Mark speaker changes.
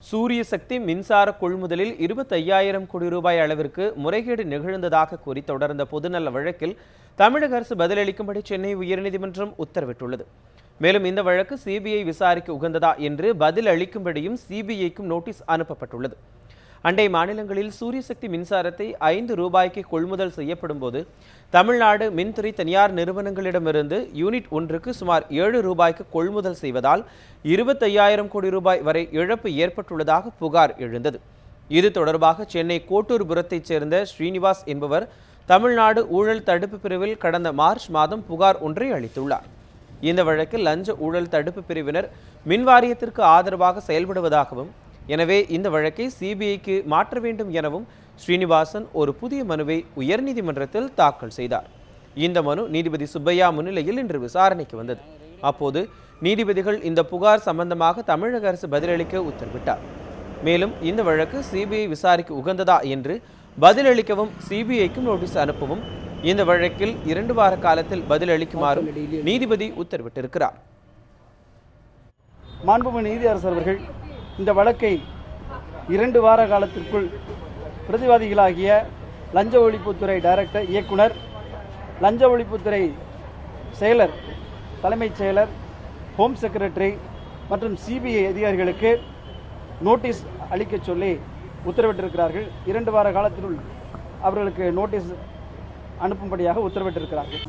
Speaker 1: சூரிய சக்தி மின்சார கொள்முதலில் 25,000 கோடி ரூபாய் அளவிற்கு முறைகேடு நிகழ்ந்ததாக கூறி தொடர்ந்த பொதுநல வழக்கில் தமிழக அரசு பதிலளிக்கும்படி சென்னை உயர்நீதிமன்றம் உத்தரவிட்டுள்ளது. மேலும் இந்த வழக்கு சிபிஐ விசாரிக்க உகந்ததா என்று பதில் அளிக்கும்படியும் சிபிஐக்கும் நோட்டீஸ் அனுப்பப்பட்டுள்ளது. அண்டை மாநிலங்களில் சூரிய சக்தி மின்சாரத்தை 5 ரூபாய்க்கு கொள்முதல் செய்யப்படும் போது தமிழ்நாடு மின்துறை தனியார் நிறுவனங்களிடமிருந்து யூனிட் ஒன்றுக்கு சுமார் 7 ரூபாய்க்கு கொள்முதல் செய்வதால் 25,000 கோடி ரூபாய் வரை இழப்பு ஏற்பட்டுள்ளதாக புகார் எழுந்தது. இது தொடர்பாக சென்னை கோட்டூர்புரத்தைச் சேர்ந்த ஸ்ரீனிவாஸ் என்பவர் தமிழ்நாடு ஊழல் தடுப்பு பிரிவில் கடந்த மார்ச் மாதம் புகார் ஒன்றை அளித்துள்ளார். இந்த வழக்கில் லஞ்ச ஊழல் தடுப்பு பிரிவினர் மின்வாரியத்திற்கு ஆதரவாக செயல்படுவதாகவும், எனவே இந்த வழக்கை சிபிஐக்கு மாற்ற வேண்டும் எனவும் ஸ்ரீனிவாசன் ஒரு புதிய மனுவை உயர்நீதிமன்றத்தில் தாக்கல் செய்தார். இந்த மனு நீதிபதி சுப்பையா முன்னிலையில் இன்று விசாரணைக்கு வந்தது. அப்போது நீதிபதிகள் இந்த புகார் சம்பந்தமாக தமிழக அரசு பதிலளிக்க உத்தரவிட்டார். மேலும் இந்த வழக்கு சிபிஐ விசாரிக்க உகந்ததா என்று பதிலளிக்கவும் சிபிஐக்கும் நோட்டீஸ் அனுப்பவும் இந்த வழக்கில் 2 வார காலத்தில் பதிலளிக்குமாறும் நீதிபதி உத்தரவிட்டிருக்கிறார்.
Speaker 2: மாண்புமிகு நீதியரசர் அவர்கள் இந்த வழக்கை 2 வார காலத்திற்குள் பிரதிவாதிகளாகிய லஞ்ச ஒழிப்புத்துறை டைரக்டர், இயக்குனர், லஞ்ச ஒழிப்புத்துறை செயலர், தலைமைச் செயலர், ஹோம் செக்ரட்டரி மற்றும் சிபிஐ அதிகாரிகளுக்கு நோட்டீஸ் அளிக்க சொல்லி உத்தரவிட்டிருக்கிறார்கள். 2 வார காலத்தினுள் அவர்களுக்கு நோட்டீஸ் அனுப்பும்படியாக உத்தரவிட்டிருக்கிறார்கள்.